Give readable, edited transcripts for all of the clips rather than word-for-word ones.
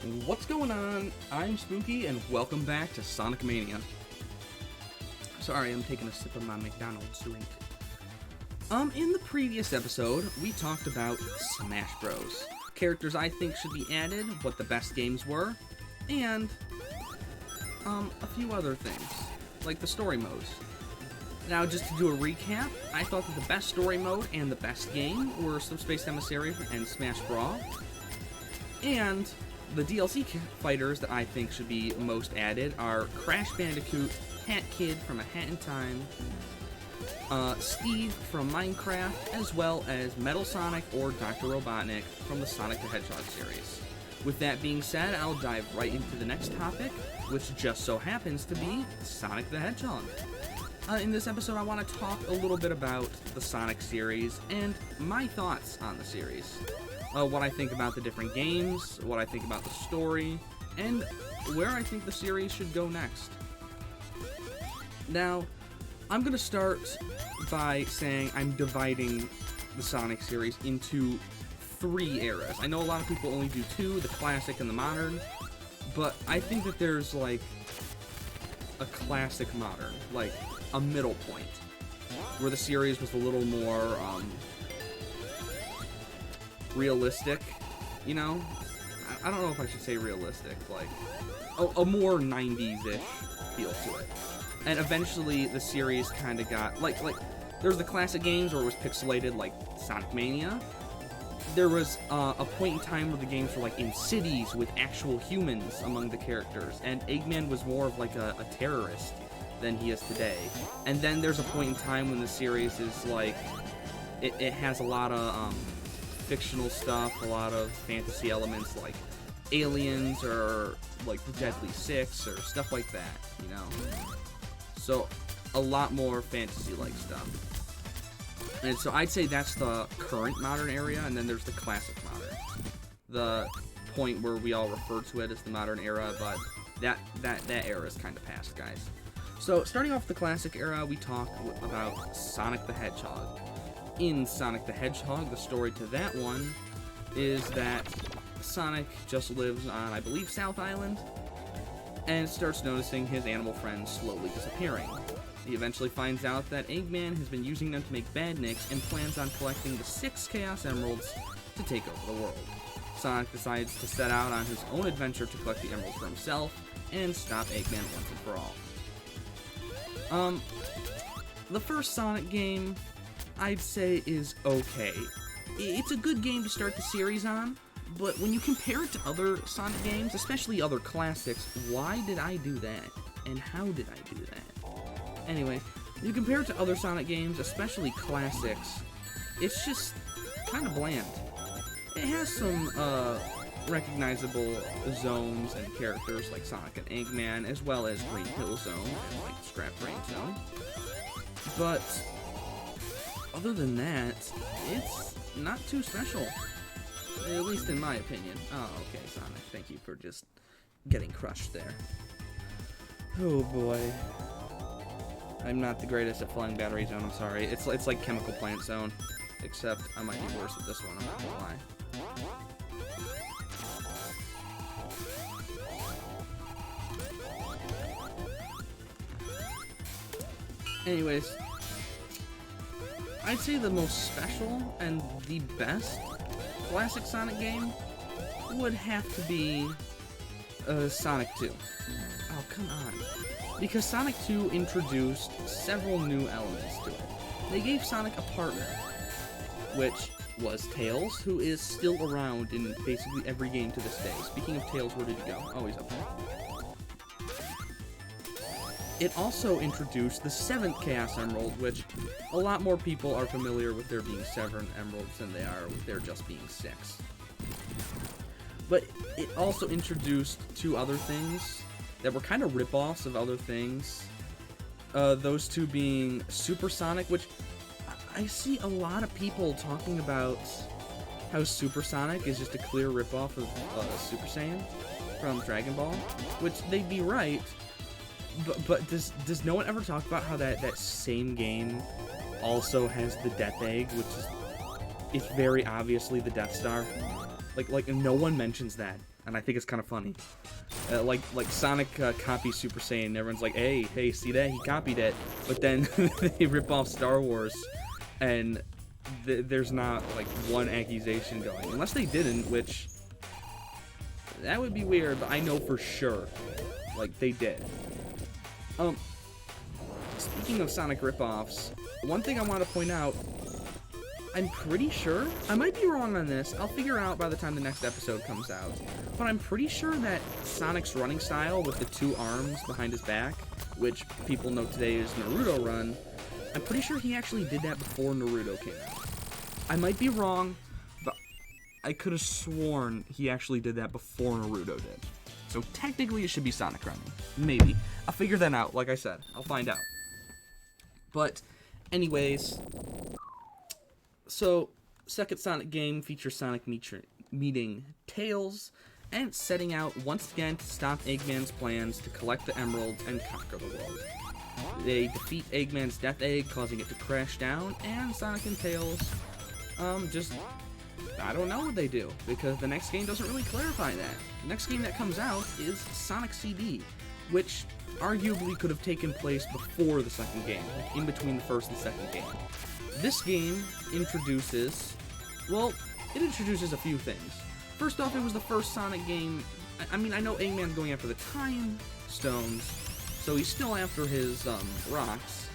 What's going on? I'm Spooky, and welcome back to Sonic Mania. Sorry, I'm taking a sip of my McDonald's drink. In the previous episode, we talked about Smash Bros. Characters I think should be added, what the best games were, and, a few other things, like the story modes. Now, just to do a recap, I thought that the best story mode and the best game were Subspace Emissary and Smash Brawl, and the DLC fighters that I think should be most added are Crash Bandicoot, Hat Kid from A Hat in Time, Steve from Minecraft, as well as Metal Sonic or Dr. Robotnik from the Sonic the Hedgehog series. With that being said, I'll dive right into the next topic, which just so happens to be Sonic the Hedgehog. In this episode, I want to talk a little bit about the Sonic series and my thoughts on the series. What I think about the different games, what I think about the story, and where I think the series should go next. Now, I'm going to start by saying I'm dividing the Sonic series into 3 eras. I know a lot of people only do 2, the classic and the modern, but I think that there's like a classic modern, like a middle point, where the series was a little more realistic, you know? I don't know if I should say realistic, like, a more 90s-ish feel to it. And eventually, the series kind of got, like, there's the classic games where it was pixelated, like Sonic Mania. There was a point in time where the games were, like, in cities with actual humans among the characters, and Eggman was more of, like, a terrorist than he is today. And then there's a point in time when the series is, like, it has a lot of, fictional stuff, a lot of fantasy elements like aliens or like the Deadly Six or stuff like that, you know? So, a lot more fantasy-like stuff. And so I'd say that's the current modern area, and then there's the classic modern. The point where we all refer to it as the modern era, but that era is kind of past, guys. So, starting off the classic era, we talk about Sonic the Hedgehog. In Sonic the Hedgehog, the story to that one is that Sonic just lives on, I believe, South Island, and starts noticing his animal friends slowly disappearing. He eventually finds out that Eggman has been using them to make badniks and plans on collecting the 6 Chaos Emeralds to take over the world. Sonic decides to set out on his own adventure to collect the emeralds for himself and stop Eggman once and for all. The first Sonic game, I'd say, is okay. It's a good game to start the series on, but when you compare it to other Sonic games, especially other classics, why did I do that? And how did I do that? Anyway, when you compare it to other Sonic games, especially classics, it's just kind of bland. It has some recognizable zones and characters like Sonic and Eggman, as well as Green Hill Zone and like Scrap Brain Zone. But other than that, it's not too special. At least in my opinion. Oh, okay, Sonic. Thank you for just getting crushed there. Oh boy. I'm not the greatest at Flying Battery Zone, I'm sorry. It's like Chemical Plant Zone. Except I might be worse at this one, I'm not gonna lie. Anyways, I'd say the most special and the best classic Sonic game would have to be Sonic 2. Oh, come on. Because Sonic 2 introduced several new elements to it. They gave Sonic a partner, which was Tails, who is still around in basically every game to this day. Speaking of Tails, where did he go? Oh, he's up there. It also introduced the 7th Chaos Emerald, which a lot more people are familiar with there being 7 emeralds than they are with there just being 6. But it also introduced 2 other things that were kind of rip-offs of other things. Those 2 being Super Sonic, which I see a lot of people talking about how Super Sonic is just a clear rip-off of Super Saiyan from Dragon Ball, which they'd be right. But does no one ever talk about how that same game also has the Death Egg, which is very obviously the Death Star? Like no one mentions that. and I think it's kind of funny. Like Sonic copies Super Saiyan, and everyone's like, hey, see that? He copied it. But then they rip off Star Wars, and there's not, like, one accusation going. Unless they didn't, which, that would be weird, but I know for sure, like, they did. Speaking of Sonic ripoffs, one thing I want to point out, I'm pretty sure, I might be wrong on this, I'll figure out by the time the next episode comes out, but I'm pretty sure that Sonic's running style with the 2 arms behind his back, which people know today is Naruto run, I'm pretty sure he actually did that before Naruto came out. I might be wrong, but I could have sworn he actually did that before Naruto did. So technically it should be Sonic running. Maybe. I'll figure that out, like I said. I'll find out. But, anyways, so, second Sonic game features Sonic meeting Tails and setting out once again to stop Eggman's plans to collect the emeralds and conquer the world. They defeat Eggman's Death Egg, causing it to crash down, and Sonic and Tails, I don't know what they do, because the next game doesn't really clarify that. The next game that comes out is Sonic CD, which arguably could have taken place before the second game, like in between the first and second game. This game introduces a few things. First off, it was the first Sonic game. I mean, I know Eggman's going after the Time Stones, so he's still after his rocks,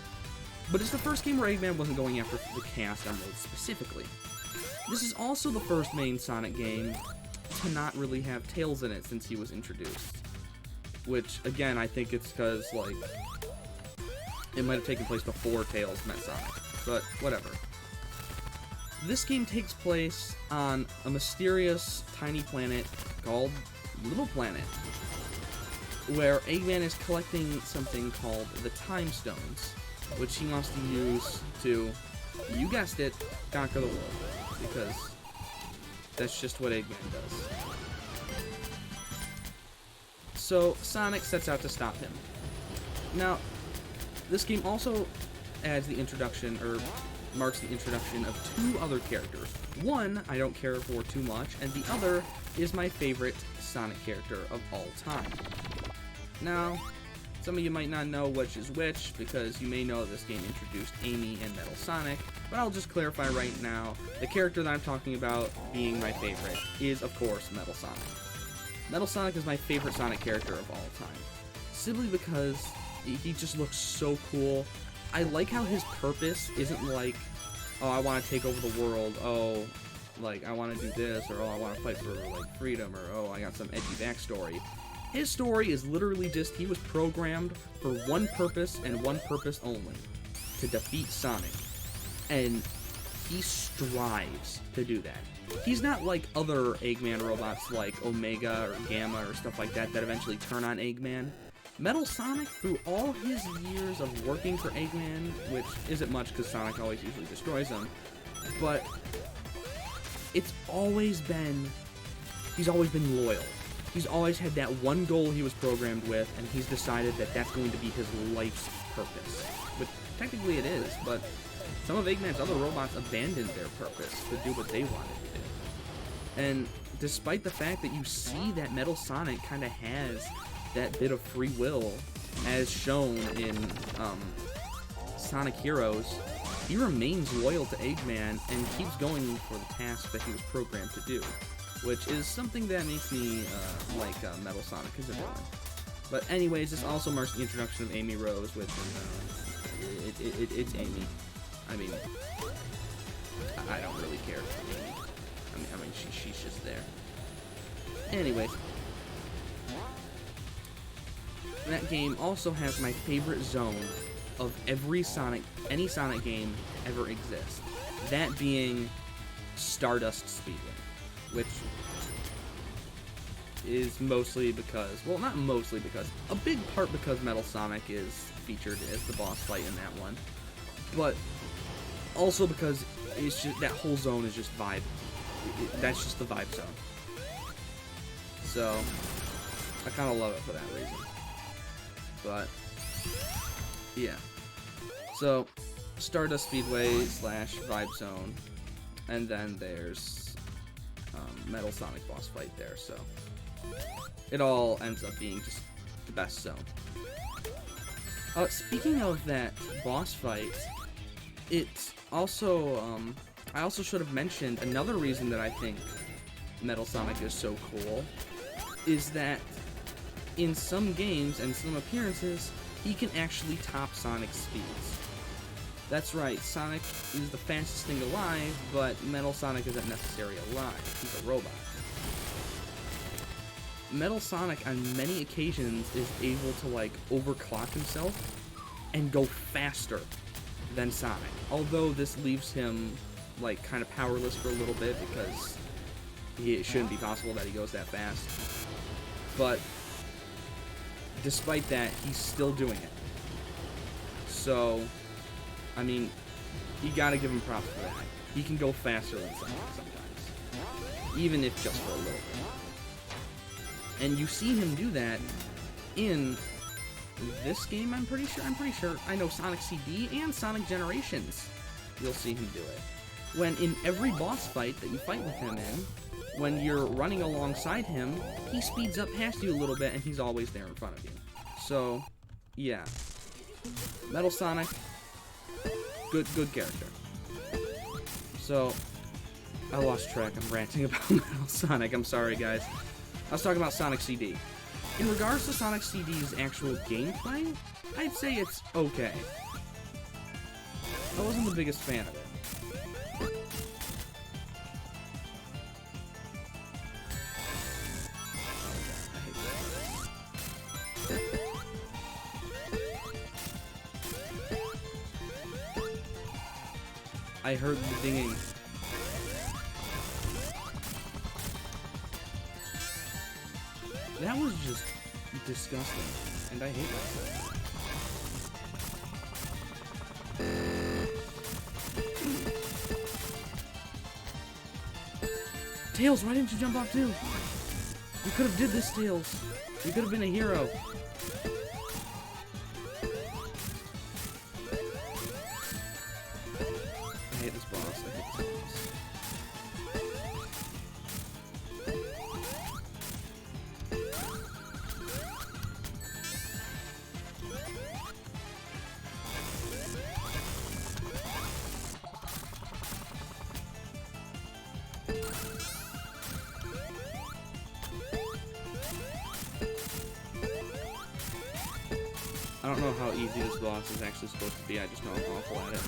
but it's the first game where Eggman wasn't going after the Chaos Emeralds specifically. This is also the first main Sonic game to not really have Tails in it since he was introduced. Which, again, I think it's because, like, it might have taken place before Tails met Sonic. But, whatever. This game takes place on a mysterious tiny planet called Little Planet, where Eggman is collecting something called the Time Stones, which he wants to use to, you guessed it, conquer the world. Because that's just what Eggman does. So, Sonic sets out to stop him. Now, this game also adds the introduction, or marks the introduction of 2 other characters. One, I don't care for too much, and the other is my favorite Sonic character of all time. Now, some of you might not know which is which, because you may know this game introduced Amy and Metal Sonic, but I'll just clarify right now, the character that I'm talking about being my favorite is, of course, Metal Sonic. Metal Sonic is my favorite Sonic character of all time, simply because he just looks so cool. I like how his purpose isn't like, oh, I want to take over the world, oh, like, I want to do this, or oh, I want to fight for, like, freedom, or oh, I got some edgy backstory. His story is literally just, he was programmed for one purpose and one purpose only, to defeat Sonic. And he strives to do that. He's not like other Eggman robots like Omega or Gamma or stuff like that eventually turn on Eggman. Metal Sonic, through all his years of working for Eggman, which isn't much because Sonic always usually destroys him, but he's always been loyal. He's always had that one goal he was programmed with, and he's decided that that's going to be his life's purpose. Which technically it is, but some of Eggman's other robots abandoned their purpose to do what they wanted to do. And despite the fact that you see that Metal Sonic kind of has that bit of free will, as shown in Sonic Heroes, he remains loyal to Eggman and keeps going for the task that he was programmed to do, which is something that makes me like Metal Sonic as a villain. But anyways, this also marks the introduction of Amy Rose, which it's Amy. I mean, I don't really care for Amy. I mean, she's just there. Anyways, that game also has my favorite zone of any Sonic game ever exists. That being Stardust Speedway, which is mostly because, well, not mostly because, a big part because Metal Sonic is featured as the boss fight in that one, but also because it's just, that whole zone is just vibe. That's just the vibe zone. So, I kind of love it for that reason. But, yeah. So, Stardust Speedway / Vibe Zone, and then there's Metal Sonic boss fight there, so it all ends up being just the best zone. Speaking of that boss fight, it's also, I also should have mentioned another reason that I think Metal Sonic is so cool, is that in some games and some appearances, he can actually top Sonic's speeds. That's right, Sonic is the fastest thing alive, but Metal Sonic isn't necessarily alive. He's a robot. Metal Sonic, on many occasions, is able to, like, overclock himself and go faster than Sonic. Although this leaves him, like, kind of powerless for a little bit, because it shouldn't be possible that he goes that fast. But despite that, he's still doing it. So, I mean, you gotta give him props for that. He can go faster than Sonic sometimes, even if just for a little bit. And you see him do that in this game, I'm pretty sure. I know Sonic CD and Sonic Generations, you'll see him do it. When in every boss fight that you fight with him in, when you're running alongside him, he speeds up past you a little bit and he's always there in front of you. So, yeah. Metal Sonic, good character. So, I lost track. I'm ranting about Metal Sonic. I'm sorry, guys. I was talking about Sonic CD. In regards to Sonic CD's actual gameplay, I'd say it's okay. I wasn't the biggest fan of it. I heard the dinging. That was just disgusting, and I hate myself. Tails, why didn't you jump off too? You could have did this, Tails. You could have been a hero. I hate this boss. I hate this boss. I don't know how easy this boss is actually supposed to be, I just know I'm awful at it.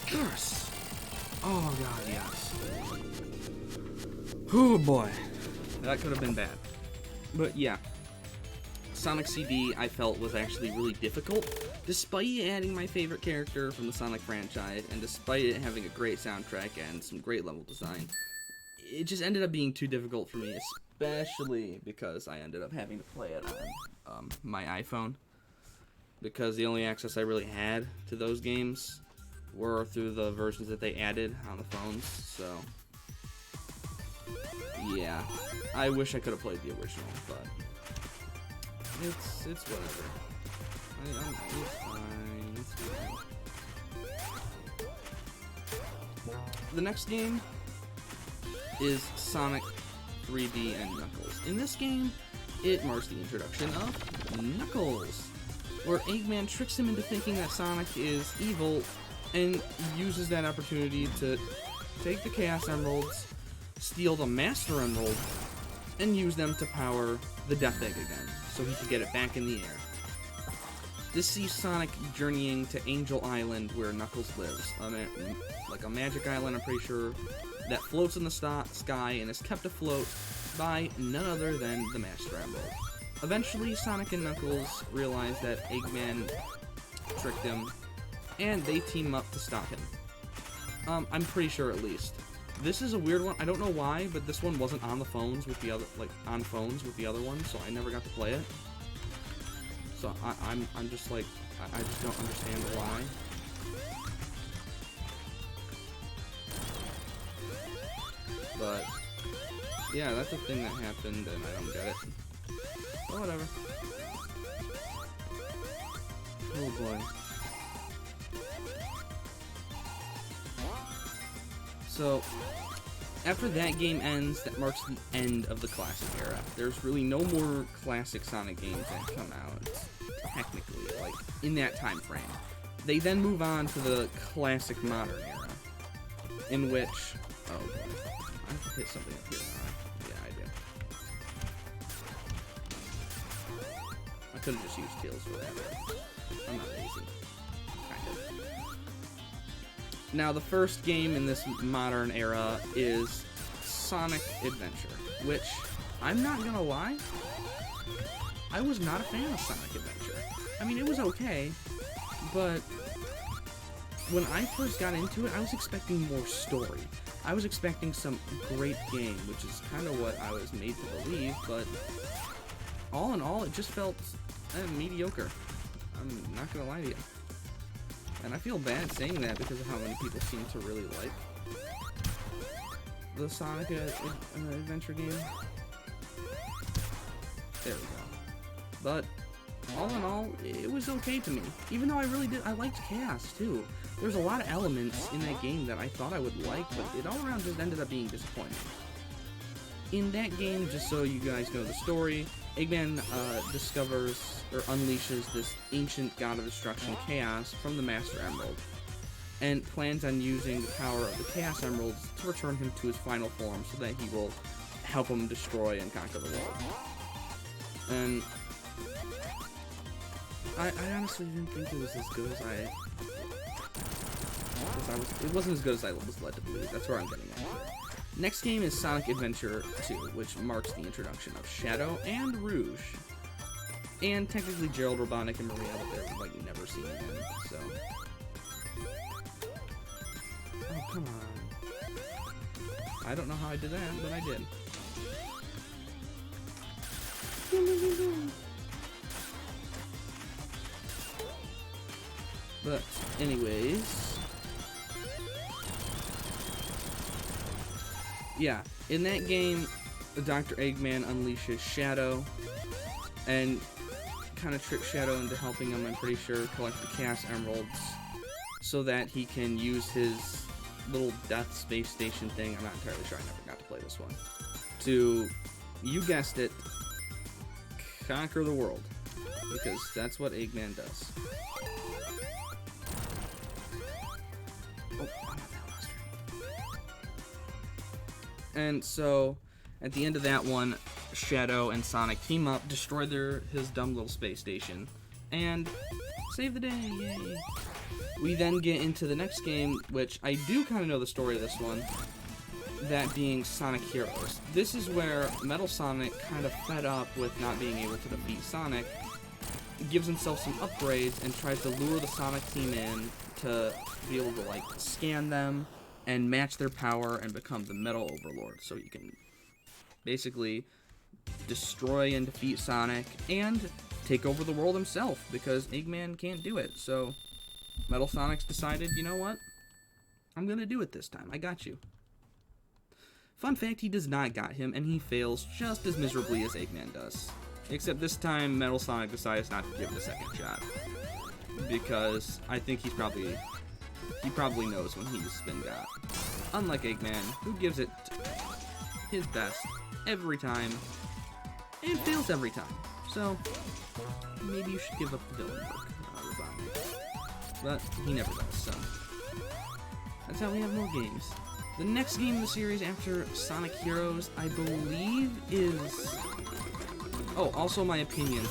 Curse! Oh god, yes. Oh boy. That could have been bad. But yeah, Sonic CD I felt was actually really difficult, despite adding my favorite character from the Sonic franchise, and despite it having a great soundtrack and some great level design. It just ended up being too difficult for me, especially because I ended up having to play it on my iPhone, because the only access I really had to those games were through the versions that they added on the phones, so yeah. I wish I could have played the original, but it's whatever. It's fine. It's fine. The next game is Sonic 3D and Knuckles. In this game, it marks the introduction of Knuckles, where Eggman tricks him into thinking that Sonic is evil and uses that opportunity to take the Chaos Emeralds, steal the Master Emerald, and use them to power the Death Egg again, so he can get it back in the air. This sees Sonic journeying to Angel Island, where Knuckles lives, like a magic island, I'm pretty sure, that floats in the sky and is kept afloat by none other than the Master Emerald. Eventually, Sonic and Knuckles realize that Eggman tricked him, and they team up to stop him. I'm pretty sure, at least. This is a weird one. I don't know why, but this one wasn't on the phones with the other, like on phones with the other one, so I never got to play it. So I'm just like, I just don't understand why. But yeah, that's a thing that happened, and I don't get it. But whatever. Oh boy. So, after that game ends, that marks the end of the classic era. There's really no more classic Sonic games that come out, technically, like, in that time frame. They then move on to the classic modern era, in which... Oh boy. I have to hit something up here now. Yeah, I do. I could have just used Tails for that, but I'm not lazy. Kind of. Now, the first game in this modern era is Sonic Adventure, which, I'm not gonna lie, I was not a fan of Sonic Adventure. I mean, it was okay, but when I first got into it, I was expecting more story. I was expecting some great game, which is kind of what I was made to believe, but all in all, it just felt mediocre. I'm not gonna lie to you. And I feel bad saying that because of how many people seem to really like the Sonic Adventure game. There we go. But all in all, it was okay to me. Even though I liked Chaos too. There's a lot of elements in that game that I thought I would like, but it all around just ended up being disappointing. In that game, just so you guys know the story, Eggman discovers or unleashes this ancient god of destruction, Chaos, from the Master Emerald, and plans on using the power of the Chaos Emeralds to return him to his final form so that he will help him destroy and conquer the world. And I honestly didn't think it was as good as it wasn't as good as I was led to believe. That's where I'm getting at here. Next game is Sonic Adventure 2, which marks the introduction of Shadow and Rouge. And technically Gerald, Robotnik, and Maria, but they're like never seen again, so. Oh, come on. I don't know how I did that, but I did. But, anyways. Yeah, in that game, Dr. Eggman unleashes Shadow and kind of tricks Shadow into helping him, I'm pretty sure, collect the Chaos Emeralds so that he can use his little death space station thing. I'm not entirely sure, I never got to play this one. To, you guessed it, conquer the world. Because that's what Eggman does. Oh, and so, at the end of that one, Shadow and Sonic team up, destroy his dumb little space station, and save the day, yay! We then get into the next game, which I do kind of know the story of this one, that being Sonic Heroes. This is where Metal Sonic, kind of fed up with not being able to defeat Sonic, gives himself some upgrades and tries to lure the Sonic team in to be able to, like, scan them and match their power and become the Metal Overlord, so you can basically destroy and defeat Sonic and take over the world himself, because Eggman can't do it. So Metal Sonic's decided, you know what? I'm gonna do it this time. I got you. Fun fact, he does not got him, and he fails just as miserably as Eggman does. Except this time, Metal Sonic decides not to give it a second shot. Because I think he probably knows when he's been got. Unlike Eggman, who gives it his best every time, and fails every time. So, maybe you should give up the villain work, Robotnik. But he never does, so. That's how we have more games. The next game in the series after Sonic Heroes, I believe, is... Oh, also my opinion.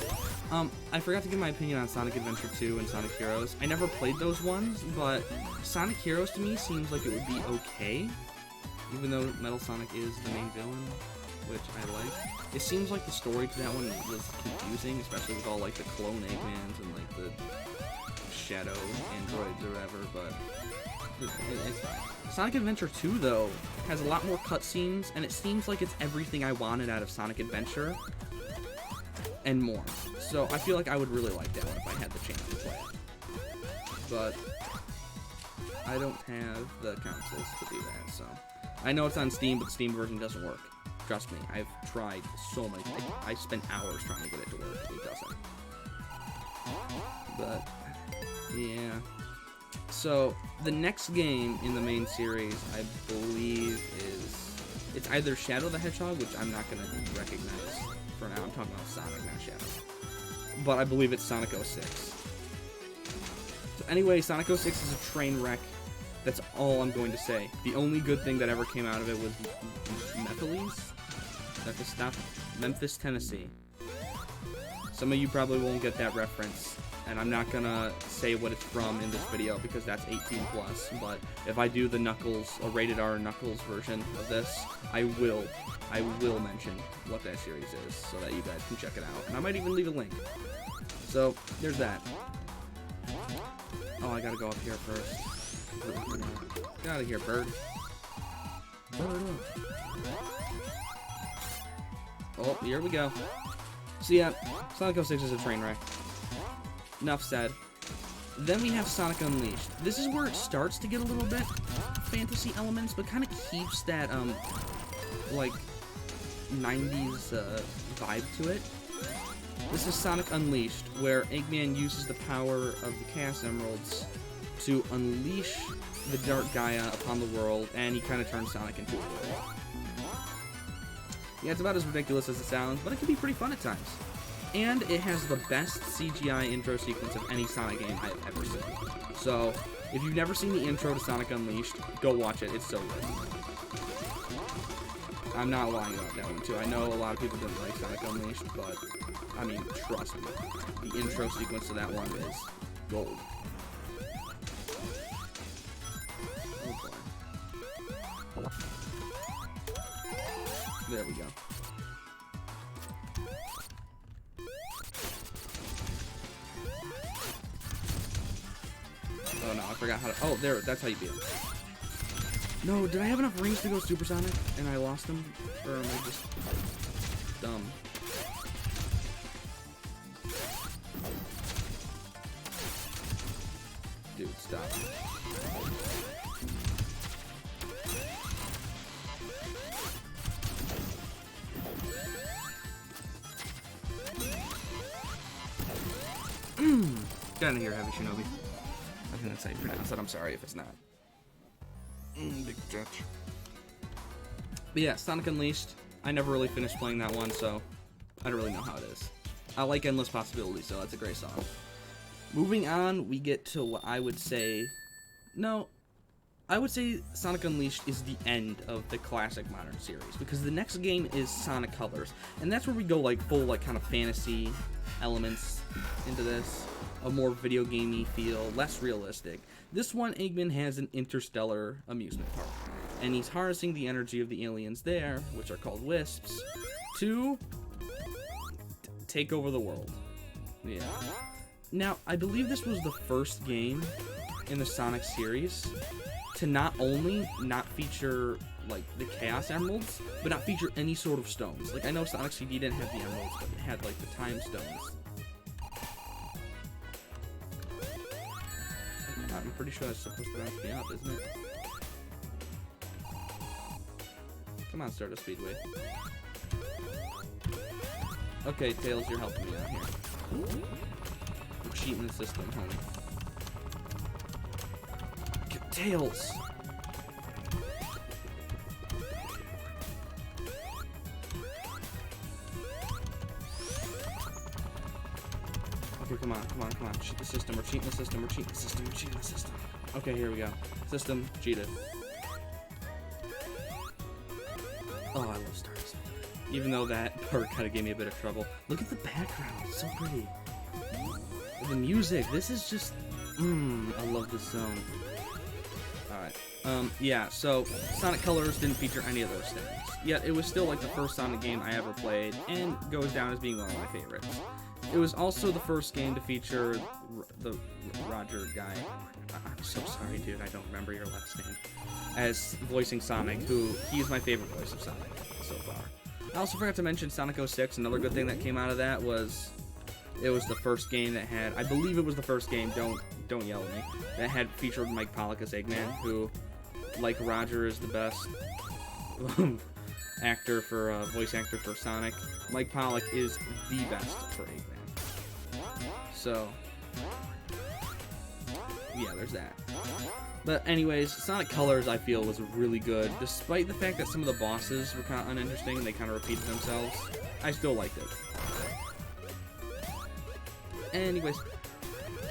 I forgot to give my opinion on Sonic Adventure 2 and Sonic Heroes. I never played those ones, but Sonic Heroes to me seems like it would be okay, even though Metal Sonic is the main villain, which I like. It seems like the story to that one was confusing, especially with all, like, the clone Eggmans and, like, the shadow androids or whatever, but it's fine. Sonic Adventure 2, though, has a lot more cutscenes, and it seems like it's everything I wanted out of Sonic Adventure, and more. So I feel like I would really like that one if I had the chance to play it. But I don't have the consoles to do that, so. I know it's on Steam, but the Steam version doesn't work. Trust me, I've tried so many. I spent hours trying to get it to work. It doesn't. But, yeah. So, the next game in the main series, I believe, it's either Shadow the Hedgehog, which I'm not going to recognize for now. I'm talking about Sonic, not Shadow. But I believe it's Sonic 06. So anyway, Sonic 06 is a train wreck. That's all I'm going to say. The only good thing that ever came out of it was Memphis, Tennessee. Some of you probably won't get that reference, and I'm not gonna say what it's from in this video because that's 18+, but if I do the Knuckles, a rated R Knuckles version of this, I will mention what that series is so that you guys can check it out, and I might even leave a link. So, there's that. Oh, I gotta go up here first. Get out of here, bird. Bird up. Oh, here we go. So yeah, Sonic 06 is a train wreck. Enough said. Then we have Sonic Unleashed. This is where it starts to get a little bit fantasy elements, but kind of keeps that, like, 90s vibe to it. This is Sonic Unleashed, where Eggman uses the power of the Chaos Emeralds to unleash the Dark Gaia upon the world, and he kind of turns Sonic into a werewolf. Yeah, it's about as ridiculous as it sounds, but it can be pretty fun at times. And it has the best CGI intro sequence of any Sonic game I've ever seen. So, if you've never seen the intro to Sonic Unleashed, go watch it. It's so good. I'm not lying about that one, too. I know a lot of people didn't like Sonic Unleashed, but, I mean, trust me. The intro sequence to that one is gold. Oh, boy. There we go. Oh no, I forgot how to. Oh, there. That's how you beat him. No, did I have enough rings to go Supersonic and I lost them? Or am I just dumb? Dude, stop. Get out of here, Heavy Shinobi. I think that's how you pronounce it. I'm sorry if it's not. Big judge. But yeah, Sonic Unleashed. I never really finished playing that one, so I don't really know how it is. I like Endless Possibilities, so that's a great song. Moving on, we get to what I would say... No, I would say Sonic Unleashed is the end of the classic modern series, because the next game is Sonic Colors, and that's where we go like full like kind of fantasy elements into this. A more video gamey feel, less realistic. This one, Eggman has an interstellar amusement park, and he's harnessing the energy of the aliens there, which are called Wisps, to take over the world. Yeah. Now, I believe this was the first game in the Sonic series to not only not feature like the Chaos Emeralds, but not feature any sort of stones. Like I know Sonic CD didn't have the emeralds, but it had like the time stones. I'm pretty sure that's supposed to bounce me up, isn't it? Come on, Stardust Speedway. Okay, Tails, you're helping me out here. I'm cheating the system, homie. Tails! Okay, come on. Cheat the system, we're cheating the system, we're cheating the system, we're cheating the system. Okay, here we go. System, cheated. Oh, I love Stars. Even though that part kind of gave me a bit of trouble. Look at the background, it's so pretty. The music, this is just... I love this zone. Alright. Yeah, so Sonic Colors didn't feature any of those things. Yet it was still like the first Sonic game I ever played, and goes down as being one of my favorites. It was also the first game to feature the Roger guy. I'm so sorry, dude, I don't remember your last name. As voicing Sonic, he's my favorite voice of Sonic so far. I also forgot to mention Sonic 06. Another good thing that came out of that was it was the first game that had, I believe it was the first game, don't yell at me, that had featured Mike Pollock as Eggman, who like Roger is the best actor for voice actor for Sonic, Mike Pollock is the best for Eggman. So yeah, there's that. But anyways, Sonic Colors I feel was really good, despite the fact that some of the bosses were kind of uninteresting. They kind of repeated themselves. I still liked it. Anyways,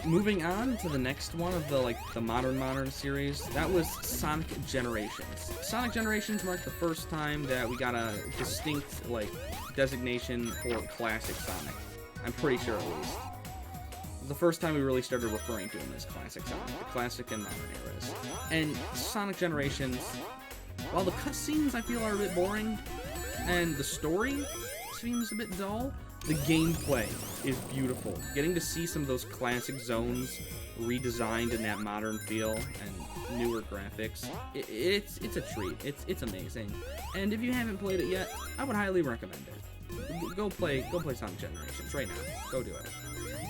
moving on to the next one of the modern series, that was Sonic Generations. Sonic Generations marked the first time that we got a distinct designation for classic Sonic. I'm pretty sure, at least. It was the first time we really started referring to him as classic Sonic, the classic and modern eras. And Sonic Generations, while the cutscenes I feel are a bit boring, and the story seems a bit dull, the gameplay is beautiful. Getting to see some of those classic zones redesigned in that modern feel and newer graphics, it's a treat. It's amazing. And if you haven't played it yet, I would highly recommend it. Go play Sonic Generations right now. Go do it.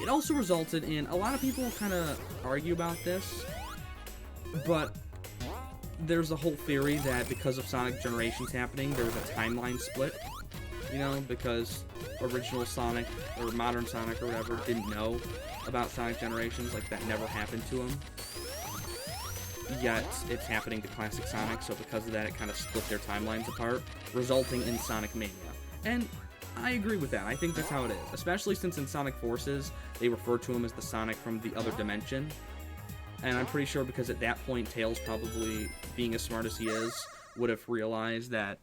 It also resulted in, a lot of people kind of argue about this, but there's a whole theory that because of Sonic Generations happening, there was a timeline split. You know, because original Sonic, or modern Sonic, or whatever, didn't know about Sonic Generations, that never happened to him. Yet, it's happening to classic Sonic, so because of that, it kind of split their timelines apart, resulting in Sonic Mania. And I agree with that. I think that's how it is, especially since in Sonic Forces, they refer to him as the Sonic from the other dimension. And I'm pretty sure because at that point, Tails probably, being as smart as he is, would have realized that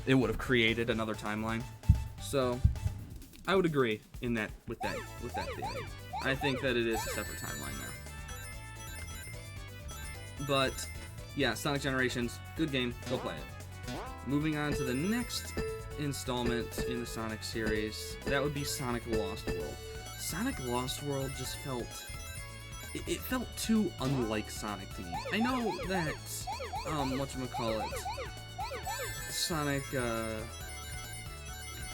it would have created another timeline. So I would agree with that theory. I think that it is a separate timeline now. But yeah, Sonic Generations, good game, go play it. Moving on to the next installment in the Sonic series, that would be Sonic Lost World. Sonic Lost World just felt, it felt too unlike Sonic to me. I know that whatchamacallit, Sonic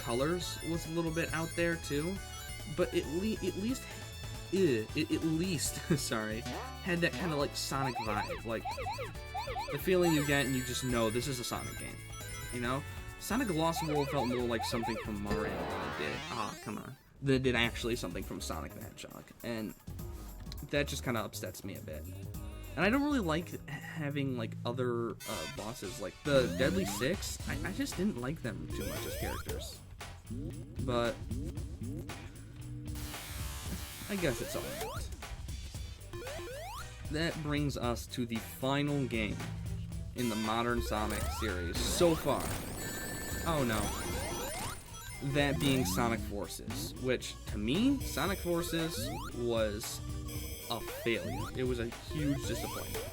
Colors was a little bit out there too, but at least sorry, had that kind of Sonic vibe, the feeling you get and you just know this is a Sonic game, you know? Sonic Lost World felt more like something from Mario than it did actually something from Sonic the Hedgehog, and that just kind of upsets me a bit. And I don't really like having other bosses, like the Deadly Six. I just didn't like them too much as characters. But I guess it's alright. That brings us to the final game in the modern Sonic series so far. Oh no. That being Sonic Forces, which to me, Sonic Forces was a failure. It was a huge disappointment.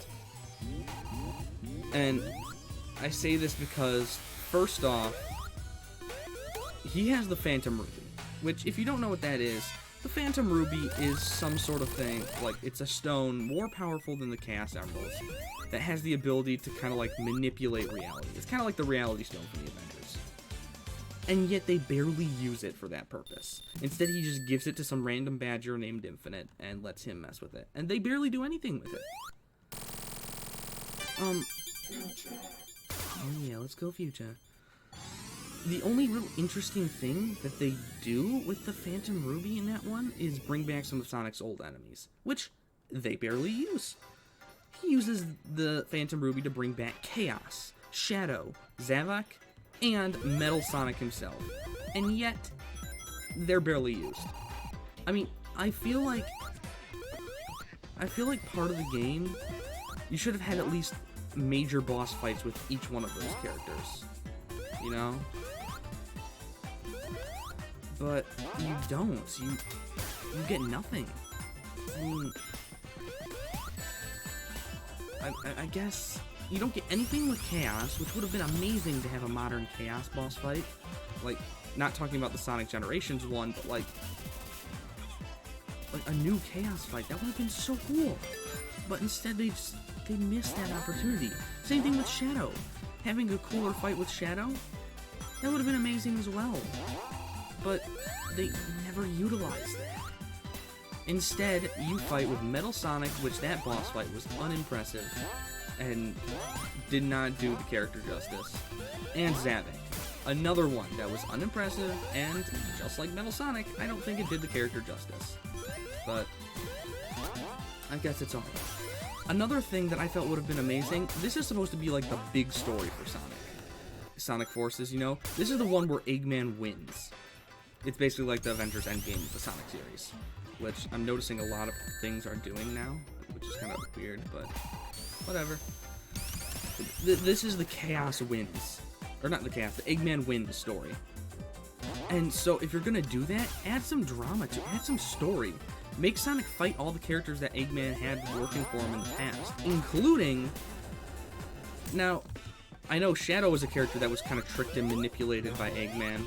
And I say this because, first off, he has the Phantom Ruby, which, if you don't know what that is, the Phantom Ruby is some sort of thing, it's a stone more powerful than the Chaos Emeralds, that has the ability to kind of manipulate reality. It's kind of like the Reality Stone from the Avengers. And yet they barely use it for that purpose. Instead, he just gives it to some random badger named Infinite and lets him mess with it. And they barely do anything with it. Oh yeah, let's go Future. The only real interesting thing that they do with the Phantom Ruby in that one is bring back some of Sonic's old enemies, which they barely use. He uses the Phantom Ruby to bring back Chaos, Shadow, Zavok, and Metal Sonic himself, and yet they're barely used. I mean, I feel like part of the game, you should have had at least major boss fights with each one of those characters, you know? But you don't. You get nothing. I mean, I guess you don't get anything with Chaos, which would have been amazing to have a modern Chaos boss fight. Not talking about the Sonic Generations one, but a new Chaos fight. That would have been so cool. But instead they missed that opportunity. Same thing with Shadow. Having a cooler fight with Shadow, that would have been amazing as well. But they never utilized that. Instead, you fight with Metal Sonic, which that boss fight was unimpressive. and did not do the character justice. And Zavik, another one that was unimpressive, and just like Metal Sonic, I don't think it did the character justice. But I guess it's alright. Another thing that I felt would have been amazing, this is supposed to be like the big story for Sonic Forces, you know? This is the one where Eggman wins. It's basically like the Avengers Endgame of the Sonic series, which I'm noticing a lot of things are doing now, which is kind of weird, but whatever. This is the Chaos wins. Or not the Chaos, the Eggman wins story. And so if you're gonna do that, add some drama to it, add some story. Make Sonic fight all the characters that Eggman had working for him in the past, including... Now, I know Shadow was a character that was kind of tricked and manipulated by Eggman,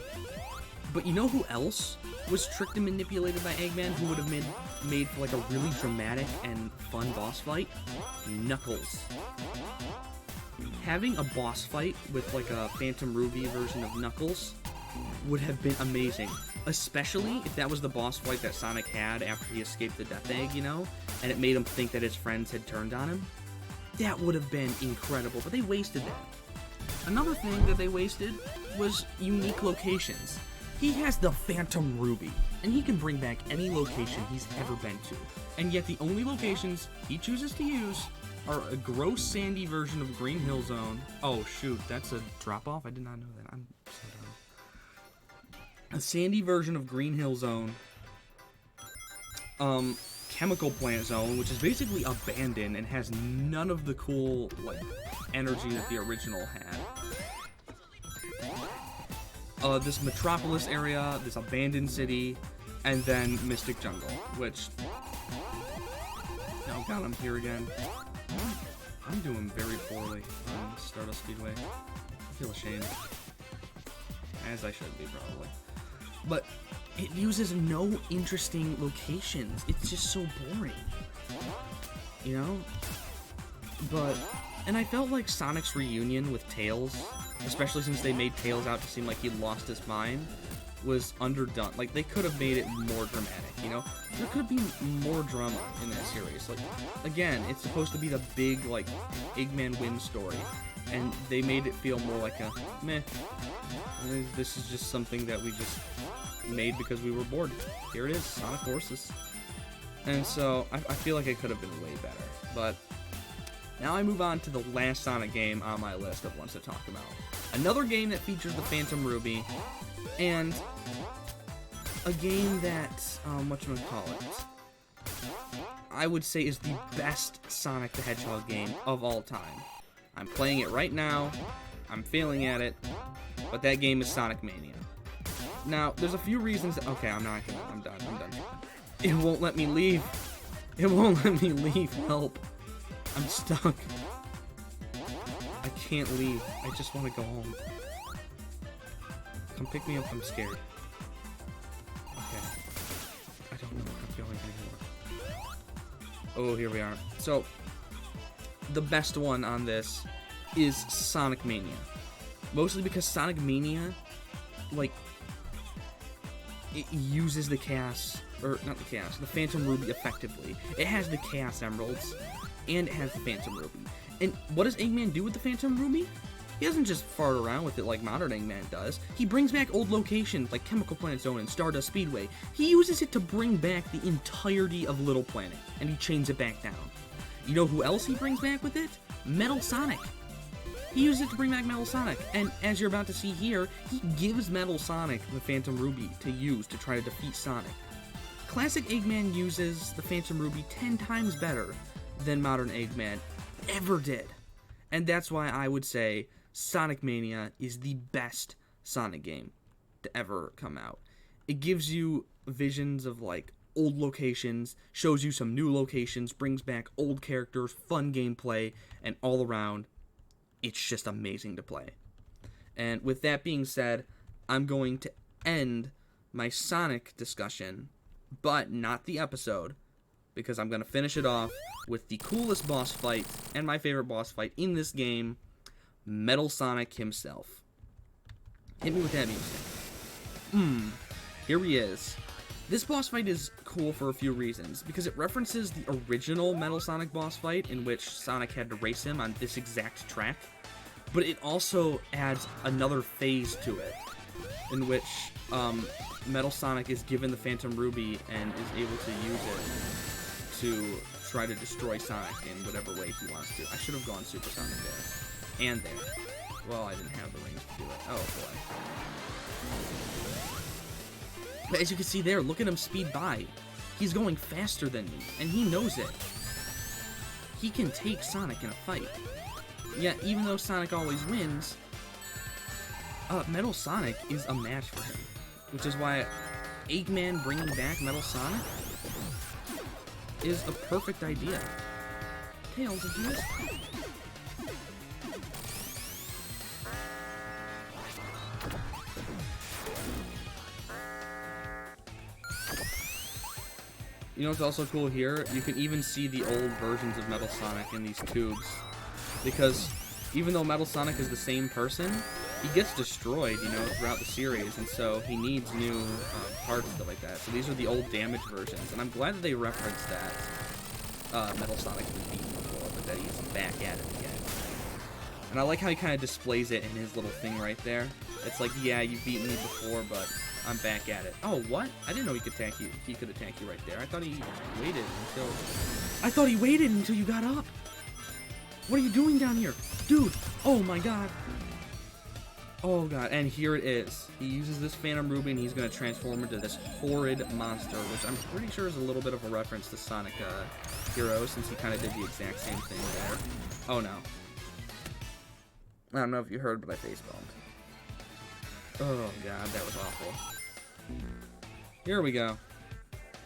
but you know who else was tricked and manipulated by Eggman who would have made for like a really dramatic and fun boss fight? Knuckles. Having a boss fight with like a Phantom Ruby version of Knuckles would have been amazing. Especially if that was the boss fight that Sonic had after he escaped the Death Egg, you know? And it made him think that his friends had turned on him. That would have been incredible, but they wasted that. Another thing that they wasted was unique locations. He has the Phantom Ruby, and he can bring back any location he's ever been to. And yet the only locations he chooses to use are a gross sandy version of Green Hill Zone. Oh shoot, that's a drop-off? I did not know that. I'm so dumb. A sandy version of Green Hill Zone, Chemical Plant Zone, which is basically abandoned and has none of the cool, like, energy that the original had. This Metropolis area, this abandoned city, and then Mystic Jungle, which... Oh god, I'm here again. I'm doing very poorly on Stardust Speedway. I feel ashamed. As I should be, probably. But it uses no interesting locations. It's just so boring. You know? But, and I felt like Sonic's reunion with Tails, especially since they made Tails out to seem like he lost his mind, was underdone. Like, they could have made it more dramatic, you know? There could be more drama in that series. Like, again, it's supposed to be the big, like, Eggman win story. And they made it feel more like a, meh, this is just something that we just made because we were bored. Here it is, Sonic Forces. And so, I feel like it could have been way better. But, now I move on to the last Sonic game on my list of ones to talk about. Another game that features the Phantom Ruby, and a game that, whatchamacallit, I would say is the best Sonic the Hedgehog game of all time. I'm playing it right now, I'm failing at it, but that game is Sonic Mania. Now, there's a few reasons that, okay, I'm done. It won't let me leave. It won't let me leave, help. I'm stuck. I can't leave, I just want to go home. Come pick me up, I'm scared. Okay. I don't know where I'm going anymore. Oh, here we are. So, the best one on this is Sonic Mania. Mostly because Sonic Mania, like, it uses the Chaos, or not the Chaos, the Phantom Ruby effectively. It has the Chaos Emeralds, and it has the Phantom Ruby. And what does Eggman do with the Phantom Ruby? He doesn't just fart around with it like modern Eggman does. He brings back old locations like Chemical Plant Zone and Stardust Speedway. He uses it to bring back the entirety of Little Planet, and he chains it back down. You know who else he brings back with it? Metal Sonic. He uses it to bring back Metal Sonic, and as you're about to see here, he gives Metal Sonic the Phantom Ruby to use to try to defeat Sonic. Classic Eggman uses the Phantom Ruby 10 times better than modern Eggman ever did. And that's why I would say Sonic Mania is the best Sonic game to ever come out. It gives you visions of, like, old locations, shows you some new locations, brings back old characters, fun gameplay, and all around, it's just amazing to play. And with that being said, I'm going to end my Sonic discussion, but not the episode, because I'm going to finish it off with the coolest boss fight, and my favorite boss fight in this game, Metal Sonic himself. Hit me with that music. Here he is. This boss fight is cool for a few reasons, because it references the original Metal Sonic boss fight, in which Sonic had to race him on this exact track, but it also adds another phase to it, in which Metal Sonic is given the Phantom Ruby and is able to use it to try to destroy Sonic in whatever way he wants to. I should have gone Super Sonic there. And there. Well, I didn't have the rings to do it. Oh, boy. But as you can see there, look at him speed by. He's going faster than me, and he knows it. He can take Sonic in a fight. Yet, even though Sonic always wins, Metal Sonic is a match for him. Which is why Eggman bringing back Metal Sonic is a perfect idea. Tails, did you miss? You know what's also cool here? You can even see the old versions of Metal Sonic in these tubes. Because even though Metal Sonic is the same person, he gets destroyed, you know, throughout the series, and so he needs new parts and stuff like that. So these are the old damaged versions, and I'm glad that they referenced that Metal Sonic was beaten before, but that he's back at it again. And I like how he kind of displays it in his little thing right there. It's like, yeah, you've beaten me before, but I'm back at it. Oh, what? I didn't know he could attack you. He could attack you right there. I thought he waited until... I thought he waited until you got up! What are you doing down here? Dude! Oh my god! Oh god, and here it is. He uses this Phantom Ruby and he's going to transform into this horrid monster, which I'm pretty sure is a little bit of a reference to Sonic Heroes, since he kind of did the exact same thing there. Oh no. I don't know if you heard, but I facepalmed. Oh god, that was awful. Here we go.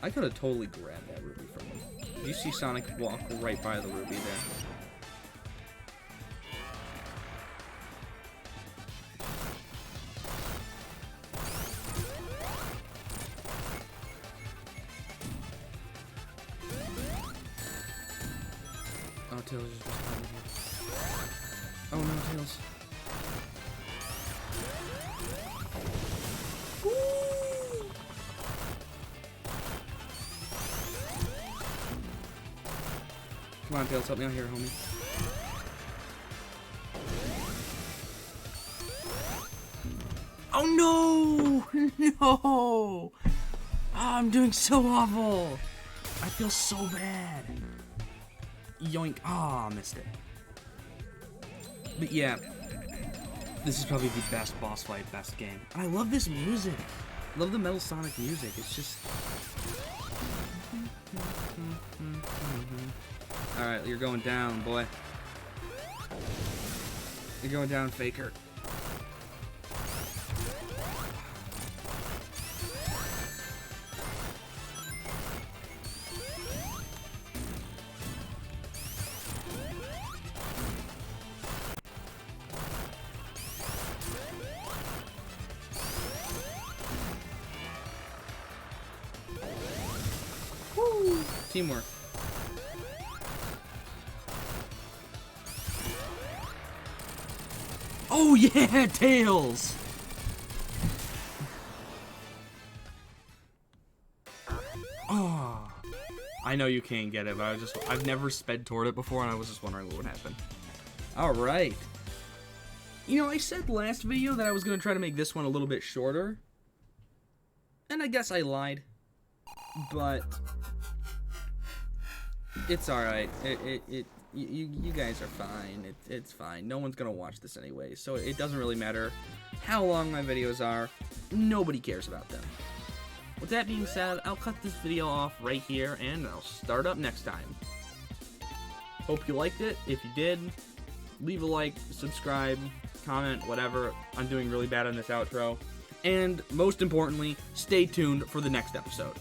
I could have totally grabbed that ruby from him. You see Sonic walk right by the ruby there. Oh, Tails is just over here. Oh no, Tails. Come on, Tails, help me out here, homie. Oh no! No! Oh, I'm doing so awful! I feel so bad. Yoink. Ah, oh, missed it. But yeah, this is probably the best boss fight, best game. And I love this music. I love the Metal Sonic music. It's just... Alright, you're going down, boy. You're going down, Faker. Woo! Teamwork. Oh yeah, Tails! Oh, I know you can't get it, but I've never sped toward it before, and I was just wondering what would happen. Alright. You know, I said last video that I was going to try to make this one a little bit shorter, and I guess I lied, but it's alright. You guys are fine. It's fine. No one's gonna watch this anyway, so it doesn't really matter how long my videos are. Nobody cares about them. With that being said, I'll cut this video off right here, and I'll start up next time. Hope you liked it. If you did, leave a like, subscribe, comment, whatever. I'm doing really bad on this outro. And most importantly, stay tuned for the next episode.